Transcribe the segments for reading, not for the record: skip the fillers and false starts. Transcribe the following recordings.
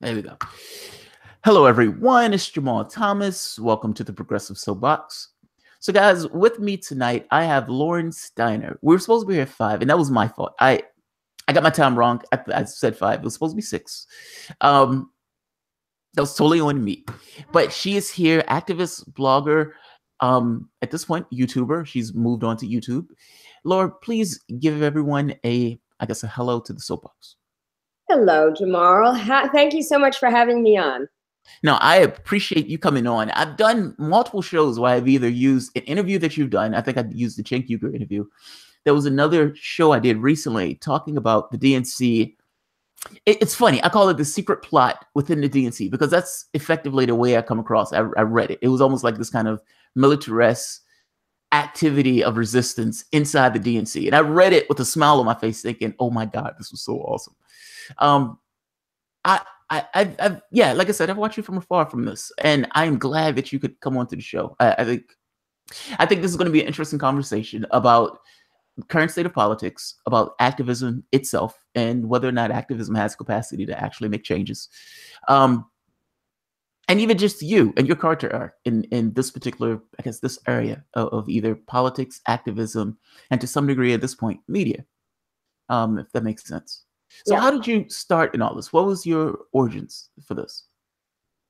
There we go. Hello, everyone. It's Jamal Thomas. Welcome to the Progressive Soapbox. So, guys, with me tonight, I have Lauren Steiner. We were supposed to be here at 5, and that was my fault. I got my time wrong. I said 5. It was supposed to be 6. That was totally on me. But she is here, activist, blogger, at this point, YouTuber. She's moved on to YouTube. Laura, please give everyone a hello to the Soapbox. Hello, Jamal. Thank you so much for having me on. No, I appreciate you coming on. I've done multiple shows where I've either used an interview that you've done. I think I used the Cenk Uygur interview. There was another show I did recently talking about the DNC. It's funny. I call it the secret plot within the DNC because that's effectively the way I come across. I read it. It was almost like this kind of militarist activity of resistance inside the DNC. And I read it with a smile on my face thinking, oh my God, this was so awesome. Yeah, like I said, I've watched you from afar from this, and I'm glad that you could come onto the show. I think this is going to be an interesting conversation about the current state of politics, about activism itself, and whether or not activism has capacity to actually make changes. And even just you and your character arc in this particular, this area of either politics, activism, and to some degree at this point, media, if that makes sense. So How did you start in all this? What was your origins for this?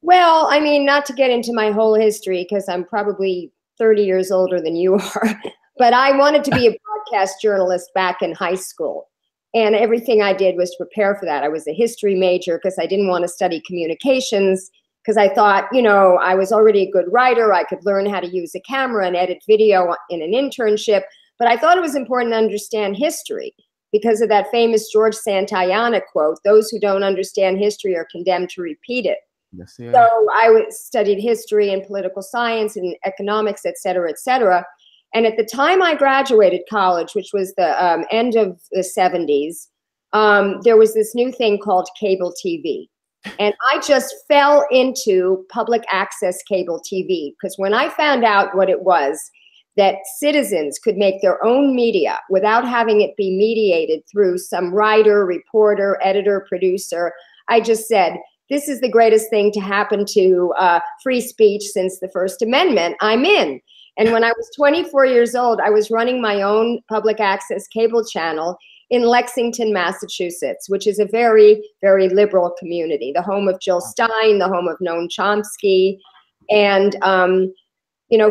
Well, I mean, not to get into my whole history, because I'm probably 30 years older than you are, but I wanted to be a broadcast journalist back in high school. And everything I did was to prepare for that. I was a history major because I didn't want to study communications, because I thought, I was already a good writer. I could learn how to use a camera and edit video in an internship. But I thought it was important to understand history, because of that famous George Santayana quote, those who don't understand history are condemned to repeat it. Yes, yeah. So I studied history and political science and economics, et cetera, et cetera. And at the time I graduated college, which was the end of the 70s, there was this new thing called cable TV. And I just fell into public access cable TV, because when I found out what it was, that citizens could make their own media without having it be mediated through some writer, reporter, editor, producer, I just said, this is the greatest thing to happen to free speech since the First Amendment. I'm in. And when I was 24 years old, I was running my own public access cable channel in Lexington, Massachusetts, which is a very, very liberal community, the home of Jill Stein, the home of Noam Chomsky. And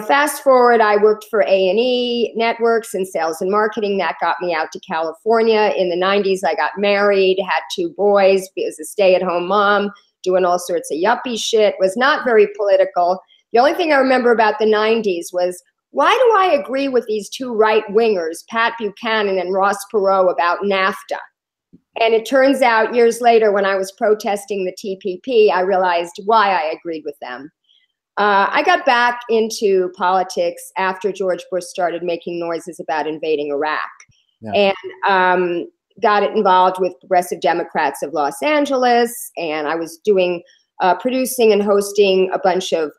fast forward, I worked for A&E Networks in sales and marketing. That got me out to California. In the 90s, I got married, had 2 boys, was a stay-at-home mom, doing all sorts of yuppie shit, was not very political. The only thing I remember about the 90s was, why do I agree with these 2 right-wingers, Pat Buchanan and Ross Perot, about NAFTA? And it turns out years later, when I was protesting the TPP, I realized why I agreed with them. I got back into politics after George Bush started making noises about invading Iraq, and got involved with Progressive Democrats of Los Angeles. And I was doing, producing and hosting a bunch of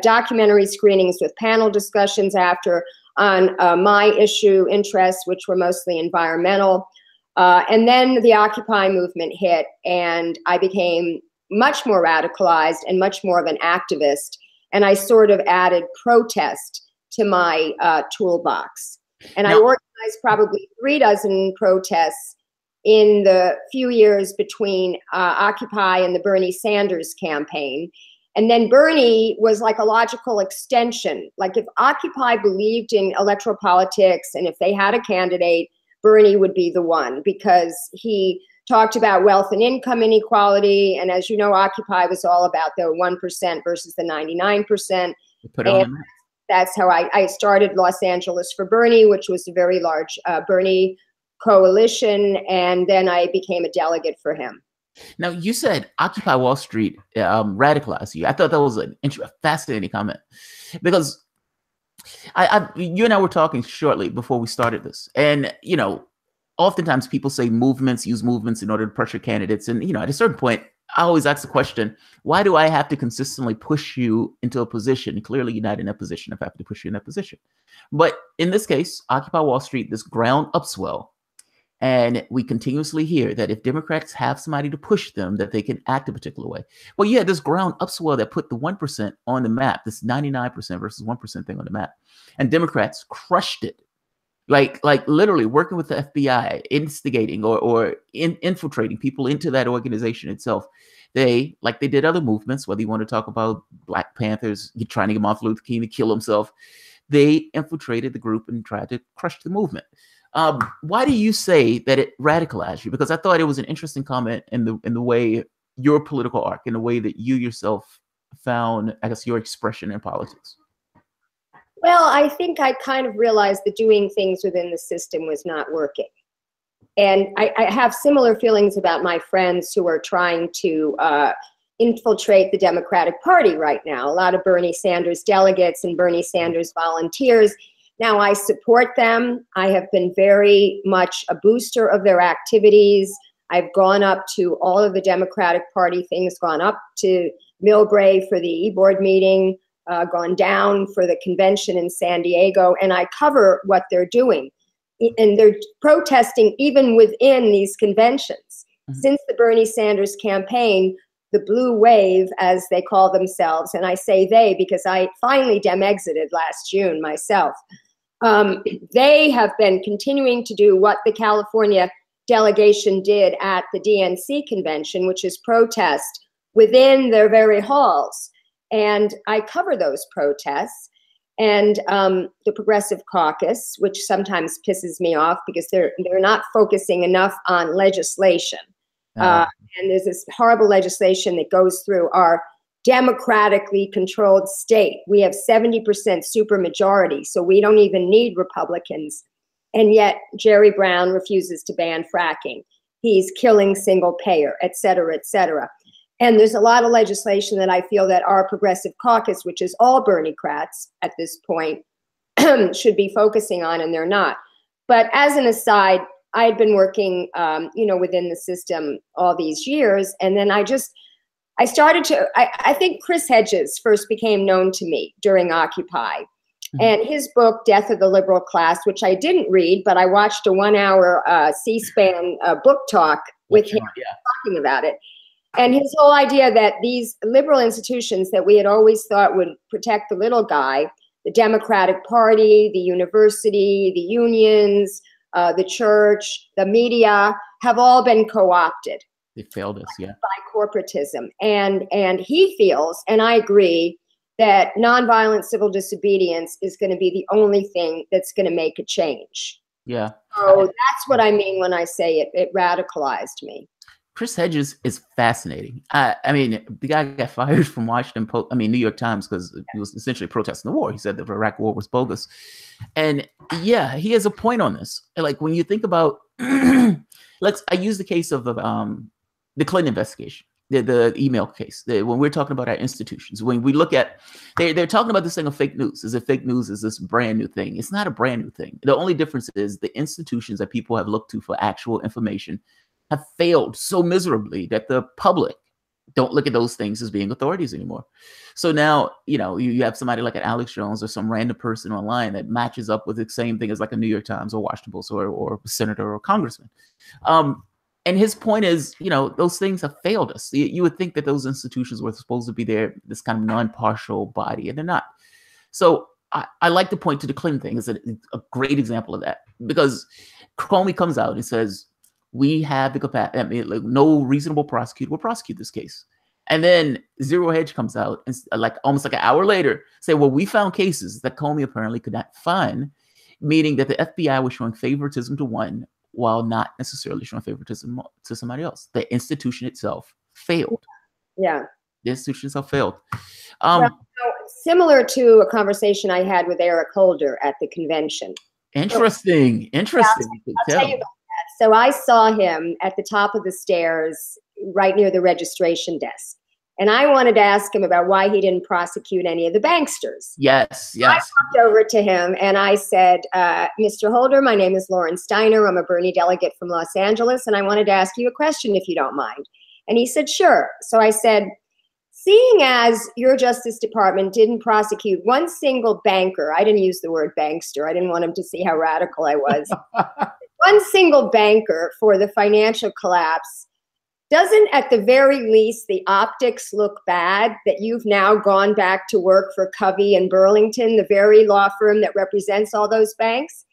documentary screenings with panel discussions after on my issue interests, which were mostly environmental. And then the Occupy movement hit, and I became much more radicalized and much more of an activist. And I sort of added protest to my toolbox. And I organized probably 3 dozen protests in the few years between Occupy and the Bernie Sanders campaign. And then Bernie was like a logical extension. Like if Occupy believed in electoral politics and if they had a candidate, Bernie would be the one, because he talked about wealth and income inequality. And as you know, Occupy was all about the 1% versus the 99%. And that's how I started Los Angeles for Bernie, which was a very large Bernie coalition. And then I became a delegate for him. Now, you said Occupy Wall Street radicalized you. I thought that was a fascinating comment, because you and I were talking shortly before we started this. And, oftentimes people say use movements in order to pressure candidates. And, at a certain point, I always ask the question, why do I have to consistently push you into a position? Clearly, you're not in that position if I have to push you in that position. But in this case, Occupy Wall Street, this ground upswell, And we continuously hear that if Democrats have somebody to push them, that they can act a particular way. Well, yeah, this ground upswell that put the 1% on the map, this 99% versus 1% thing on the map. And Democrats crushed it. Like literally working with the FBI, instigating or infiltrating people into that organization itself. They, like they did other movements, whether you want to talk about Black Panthers trying to get Martin Luther King to kill himself, they infiltrated the group and tried to crush the movement. Why do you say that it radicalized you? Because I thought it was an interesting comment in the way your political arc, in the way that you yourself found, I guess, your expression in politics. Well, I think I kind of realized that doing things within the system was not working. And I have similar feelings about my friends who are trying to infiltrate the Democratic Party right now. A lot of Bernie Sanders delegates and Bernie Sanders volunteers. Now, I support them. I have been very much a booster of their activities. I've gone up to all of the Democratic Party things, gone up to Millbrae for the e-board meeting, gone down for the convention in San Diego, and I cover what they're doing. And they're protesting even within these conventions. Mm-hmm. Since the Bernie Sanders campaign, the blue wave, as they call themselves, and I say they because I finally dem-exited last June myself, they have been continuing to do what the California delegation did at the DNC convention, which is protest within their very halls. And I cover those protests. And the Progressive Caucus, which sometimes pisses me off because they're not focusing enough on legislation. And there's this horrible legislation that goes through our democratically controlled state. We have 70% supermajority, so we don't even need Republicans. And yet Jerry Brown refuses to ban fracking. He's killing single payer, et cetera, et cetera. And there's a lot of legislation that I feel that our Progressive Caucus, which is all Bernie-crats at this point, should be focusing on, and they're not. But as an aside, I had been working, within the system all these years, and then I started to, I think Chris Hedges first became known to me during Occupy. Mm-hmm. And his book, Death of the Liberal Class, which I didn't read, but I watched a 1-hour C-SPAN book talk with him talking about it. And his whole idea that these liberal institutions that we had always thought would protect the little guy, the Democratic Party, the university, the unions, the church, the media, have all been co-opted. They failed us, yeah. By corporatism. And he feels, and I agree, that nonviolent civil disobedience is going to be the only thing that's going to make a change. Yeah. So that's what I mean when I say it radicalized me. Chris Hedges is fascinating. I mean, the guy got fired from New York Times, because he was essentially protesting the war. He said the Iraq war was bogus. And yeah, he has a point on this. Like when you think about, I use the case of the Clinton investigation, the email case. When we're talking about our institutions, when we look at, they're talking about this thing of fake news. Is it fake news? Is this brand new thing? It's not a brand new thing. The only difference is the institutions that people have looked to for actual information have failed so miserably that the public don't look at those things as being authorities anymore. So now, you have somebody like an Alex Jones or some random person online that matches up with the same thing as like a New York Times or Washington Post or a senator or congressman. And his point is, those things have failed us. You would think that those institutions were supposed to be there, this kind of non-partial body, and they're not. So I like to point to the Clinton thing as a great example of that, because Comey comes out and says, we have the capacity. I mean, like, no reasonable prosecutor will prosecute this case. And then Zero Hedge comes out and almost like an hour later say, well, we found cases that Comey apparently could not find, meaning that the FBI was showing favoritism to one while not necessarily showing favoritism to somebody else. The institution itself failed. Yeah. The institution itself failed. Similar to a conversation I had with Eric Holder at the convention. Interesting. I'll tell you about that. So I saw him at the top of the stairs right near the registration desk. And I wanted to ask him about why he didn't prosecute any of the banksters. Yes. I walked over to him and I said, Mr. Holder, my name is Lauren Steiner. I'm a Bernie delegate from Los Angeles, and I wanted to ask you a question if you don't mind. And he said, sure. So I said, seeing as your Justice Department didn't prosecute one single banker, I didn't use the word bankster. I didn't want him to see how radical I was. one single banker for the financial collapse, doesn't at the very least the optics look bad that you've now gone back to work for Covey and Burlington, the very law firm that represents all those banks?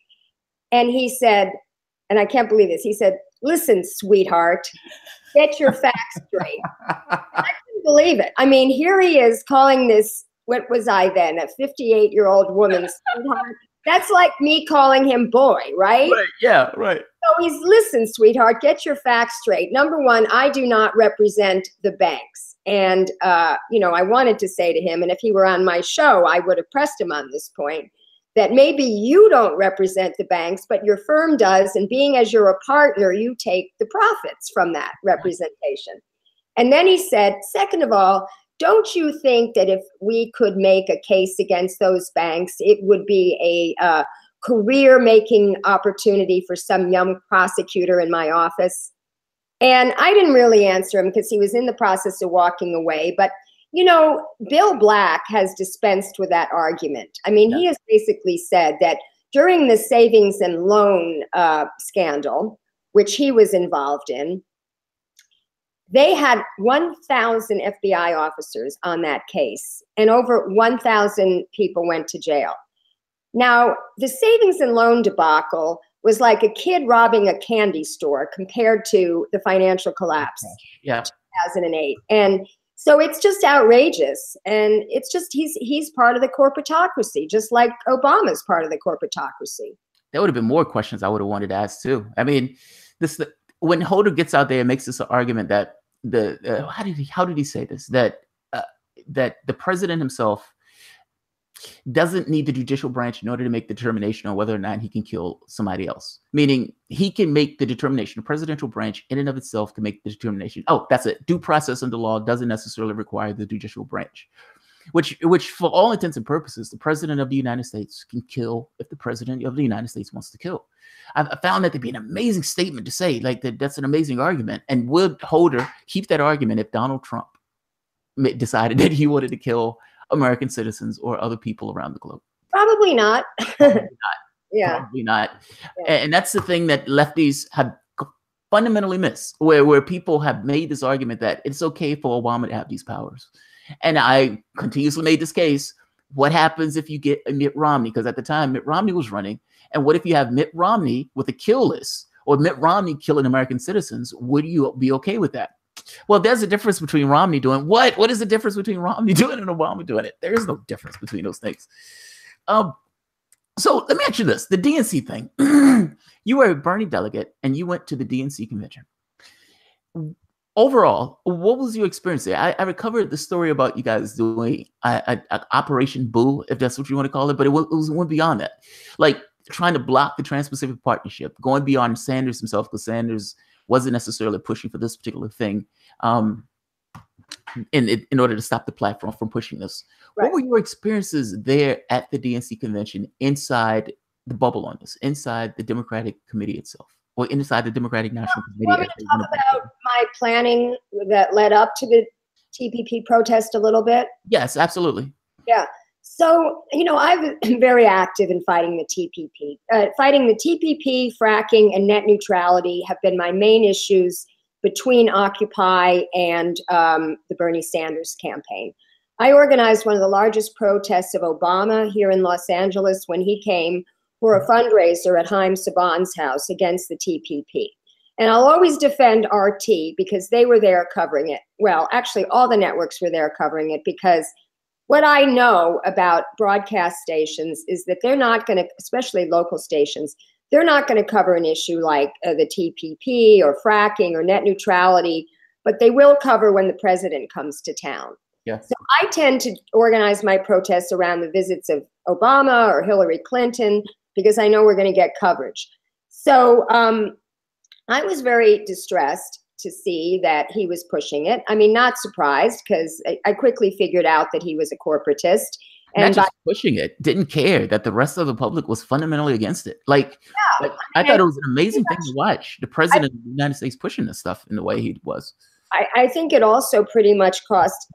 And he said, and I can't believe this, he said, listen, sweetheart, get your facts straight. I couldn't believe it. I mean, here he is calling this, what was I then, a 58-year-old woman, sweetheart. That's like me calling him boy, right? Right. Yeah, right. So he's, listen, sweetheart, get your facts straight. Number one, I do not represent the banks. And, you know, I wanted to say to him, and if he were on my show, I would have pressed him on this point, that maybe you don't represent the banks, but your firm does. And being as you're a partner, you take the profits from that representation. And then he said, second of all, don't you think that if we could make a case against those banks, it would be a career-making opportunity for some young prosecutor in my office? And I didn't really answer him because he was in the process of walking away. But, you know, Bill Black has dispensed with that argument. I mean, he has basically said that during the savings and loan scandal, which he was involved in, they had 1,000 FBI officers on that case, and over 1,000 people went to jail. Now, the savings and loan debacle was like a kid robbing a candy store compared to the financial collapse in 2008. And so it's just outrageous. And it's just, he's part of the corporatocracy, just like Obama's part of the corporatocracy. There would have been more questions I would have wanted to ask too. I mean, when Holder gets out there and makes this argument that how did he say this? That the president himself doesn't need the judicial branch in order to make the determination on whether or not he can kill somebody else. Meaning he can make the determination. The presidential branch in and of itself can make the determination. Oh, that's it. Due process under law doesn't necessarily require the judicial branch. Which for all intents and purposes, the president of the United States can kill if the president of the United States wants to kill. I found that to be an amazing statement to say, like that's an amazing argument. And would Holder keep that argument if Donald Trump decided that he wanted to kill American citizens or other people around the globe? Probably not. Probably not. Yeah. Probably not. Yeah. And that's the thing that lefties have fundamentally missed, where people have made this argument that it's okay for Obama to have these powers. And I continuously made this case. What happens if you get a Mitt Romney? Because at the time, Mitt Romney was running. And what if you have Mitt Romney with a kill list or Mitt Romney killing American citizens? Would you be okay with that? Well, there's a difference between Romney doing what? What is the difference between Romney doing it and Obama doing it? There is no difference between those things. So let me ask you this. The DNC thing. You were a Bernie delegate and you went to the DNC convention. Overall, what was your experience there? I recovered the story about you guys doing Operation Boo, if that's what you want to call it, but it went beyond that. Like trying to block the Trans-Pacific Partnership, going beyond Sanders himself, because Sanders wasn't necessarily pushing for this particular thing in order to stop the platform from pushing this. Right. What were your experiences there at the DNC convention inside the bubble on this, inside the Democratic Committee itself? Or inside the Democratic National Committee? Want me to talk about my planning that led up to the TPP protest a little bit? Yes, absolutely. Yeah. So, you know, I've been very active in fighting the TPP. Fighting the TPP, fracking, and net neutrality have been my main issues between Occupy and the Bernie Sanders campaign. I organized one of the largest protests of Obama here in Los Angeles when he came for a fundraiser at Haim Saban's house against the TPP. And I'll always defend RT because they were there covering it. Well, actually, all the networks were there covering it, because what I know about broadcast stations is that they're not going to, especially local stations, they're not going to cover an issue like the TPP or fracking or net neutrality, but they will cover when the president comes to town. Yeah. So I tend to organize my protests around the visits of Obama or Hillary Clinton, because I know we're going to get coverage. So I was very distressed to see that he was pushing it. I mean, not surprised, because I quickly figured out that he was a corporatist. And not just pushing it, didn't care that the rest of the public was fundamentally against it. I thought it was an amazing thing to watch. The president of the United States pushing this stuff in the way he was. I think it also pretty much cost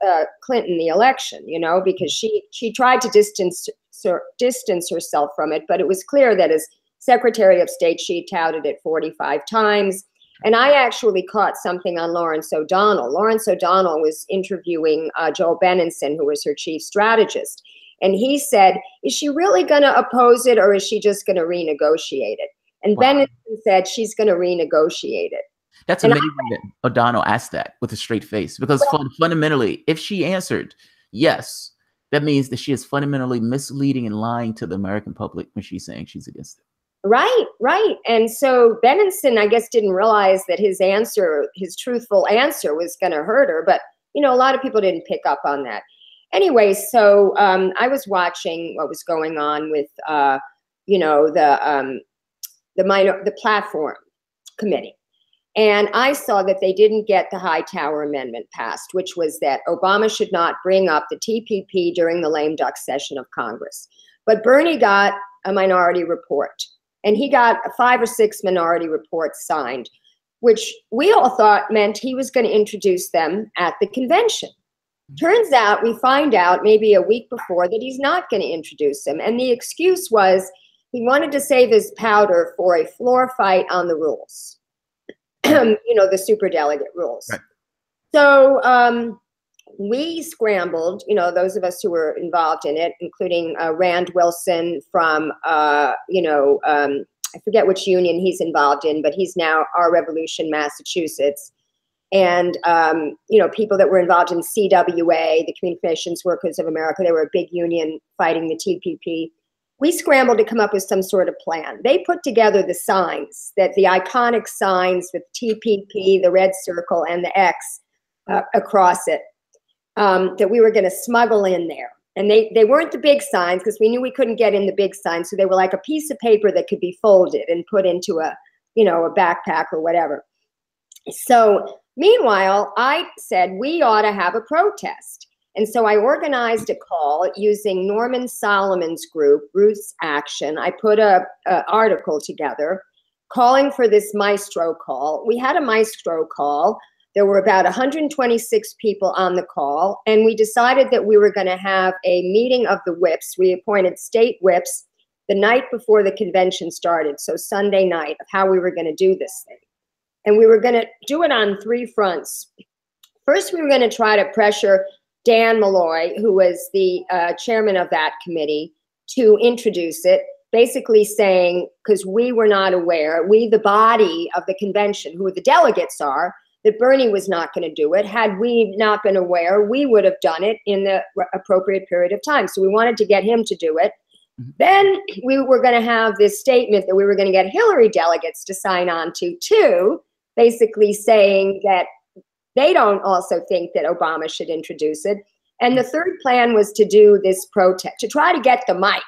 Clinton the election, you know, because she tried to distance herself from it, but it was clear that as Secretary of State, she touted it 45 times. And I actually caught something on Lawrence O'Donnell. Lawrence O'Donnell was interviewing Joel Benenson, who was her chief strategist. And he said, is she really going to oppose it, or is she just going to renegotiate it? And Wow. Benenson said she's going to renegotiate it. That's amazing that O'Donnell asked that with a straight face, because fundamentally, if she answered yes, that means that she is fundamentally misleading and lying to the American public when she's saying she's against it. Right, right. And so Benenson, I guess, didn't realize that his answer, his truthful answer, was going to hurt her. But, you know, a lot of people didn't pick up on that. Anyway, so I was watching what was going on with, you know, the platform committee. And I saw that they didn't get the Hightower Amendment passed, which was that Obama should not bring up the TPP during the lame duck session of Congress. But Bernie got a minority report, and he got 5 or 6 minority reports signed, which we all thought meant he was going to introduce them at the convention. Turns out, we find out maybe a week before that he's not going to introduce them. And the excuse was he wanted to save his powder for a floor fight on the rules. You know, the superdelegate rules. Right. So we scrambled, you know, those of us who were involved in it, including Rand Wilson from, you know, I forget which union he's involved in, but he's now Our Revolution, Massachusetts. And, you know, people that were involved in CWA, the Communications Workers of America, they were a big union fighting the TPP. We scrambled to come up with some sort of plan. They put together the signs, that the iconic signs with TPP, the red circle, and the X across it, that we were going to smuggle in there. And they weren't the big signs, because we knew we couldn't get in the big signs. So they were like a piece of paper that could be folded and put into a, you know, a backpack or whatever. So meanwhile, I said we ought to have a protest. And so I organized a call using Norman Solomon's group, Roots Action. I put a article together calling for this maestro call. We had a maestro call. There were about 126 people on the call. And we decided that we were going to have a meeting of the whips. We appointed state whips the night before the convention started, so Sunday night, of how we were going to do this thing. And we were going to do it on 3 fronts. First, we were going to try to pressure Dan Malloy, who was the chairman of that committee, to introduce it, basically saying, because we were not aware, we, the body of the convention, who the delegates are, that Bernie was not going to do it. Had we not been aware, we would have done it in the appropriate period of time. So we wanted to get him to do it. Then we were going to have this statement that we were going to get Hillary delegates to sign on to, too, basically saying that they don't also think that Obama should introduce it. And the third plan was to do this protest, to try to get the mic,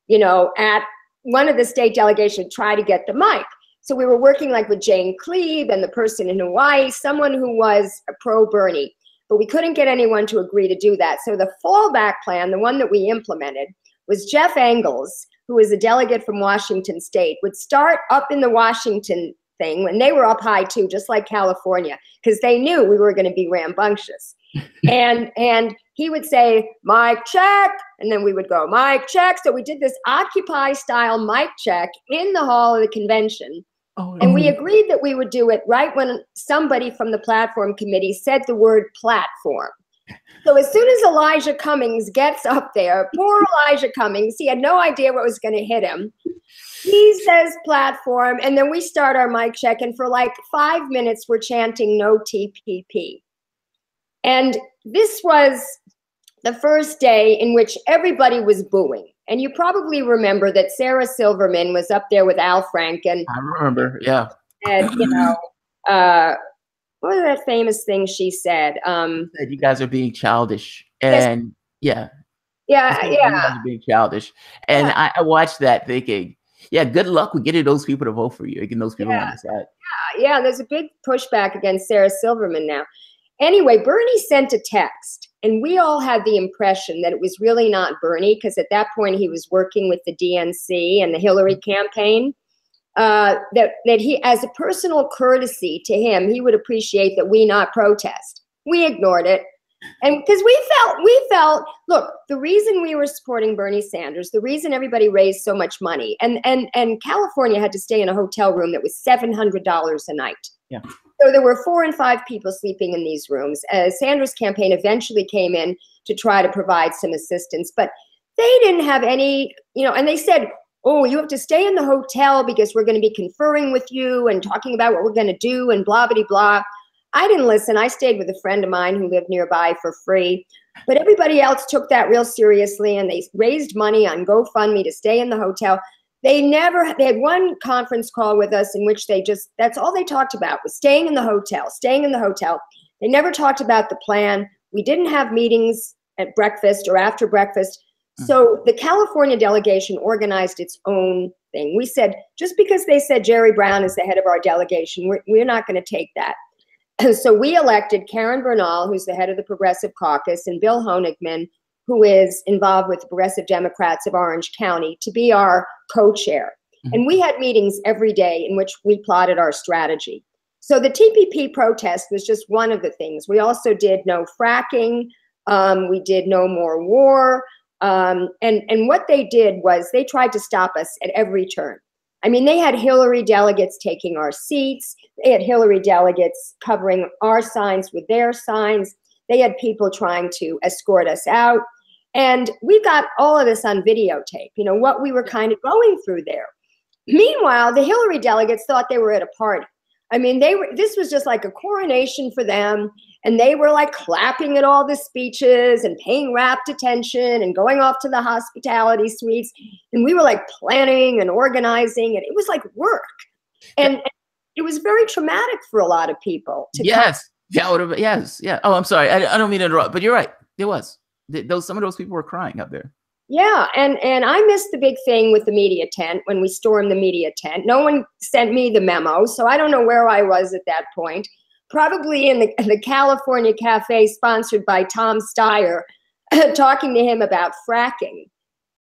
you know, at one of the state delegations, try to get the mic. So we were working like with Jane Cleave and the person in Hawaii, someone who was a pro-Bernie, but we couldn't get anyone to agree to do that. So the fallback plan, the one that we implemented, was Jeff Engels, who is a delegate from Washington State, would start up in the Washington thing when they were up high too, just like California, because they knew we were going to be rambunctious. and he would say, mic check, and then we would go, mic check. So we did this Occupy style mic check in the hall of the convention. Oh, and we agreed that we would do it right when somebody from the platform committee said the word platform. So as soon as Elijah Cummings gets up there, poor Elijah Cummings, he had no idea what was going to hit him. He says platform, and then we start our mic check, and for like 5 minutes, we're chanting no TPP. And this was the first day in which everybody was booing. And you probably remember that Sarah Silverman was up there with Al Franken. I remember, yeah. And, you know, what was that famous thing she said? Said you guys are being childish. And yes. You guys are being childish. And yeah. I watched that thinking, yeah, good luck with getting those people to vote for you, getting those people on the side. Yeah, there's a big pushback against Sarah Silverman now. Anyway, Bernie sent a text, and we all had the impression that it was really not Bernie, because at that point he was working with the DNC and the Hillary campaign, that he, as a personal courtesy to him, he would appreciate that we not protest. We ignored it. And because we felt, look, the reason we were supporting Bernie Sanders, the reason everybody raised so much money, and California had to stay in a hotel room that was $700 a night. Yeah. So there were 4 and 5 people sleeping in these rooms. Sanders' campaign eventually came in to try to provide some assistance, but they didn't have any, and they said, oh, you have to stay in the hotel because we're going to be conferring with you and talking about what we're going to do and blah, blah, blah. I didn't listen. I stayed with a friend of mine who lived nearby for free, but everybody else took that real seriously, and they raised money on GoFundMe to stay in the hotel. They had one conference call with us in which that's all they talked about was staying in the hotel, staying in the hotel. They never talked about the plan. We didn't have meetings at breakfast or after breakfast. So the California delegation organized its own thing. We said, just because they said Jerry Brown is the head of our delegation, we're not going to take that. So we elected Karen Bernal, who's the head of the Progressive Caucus, and Bill Honigman, who is involved with the Progressive Democrats of Orange County, to be our co-chair. And we had meetings every day in which we plotted our strategy. So the TPP protest was just one of the things. We also did no fracking. We did no more war. And what they did was they tried to stop us at every turn. I mean, they had Hillary delegates taking our seats. They had Hillary delegates covering our signs with their signs. They had people trying to escort us out. And we got all of this on videotape, what we were kind of going through there. Meanwhile, the Hillary delegates thought they were at a party. I mean, this was just like a coronation for them. And they were like clapping at all the speeches and paying rapt attention and going off to the hospitality suites. And we were like planning and organizing, and it was like work. And it was very traumatic for a lot of people. Yes. Yeah. Yes. Yeah. Oh, I'm sorry. I don't mean to interrupt, but you're right. It was. Some of those people were crying out there. Yeah. And I missed the big thing with the media tent when we stormed the media tent. No one sent me the memo, so I don't know where I was at that point. Probably in the California cafe sponsored by Tom Steiner, talking to him about fracking.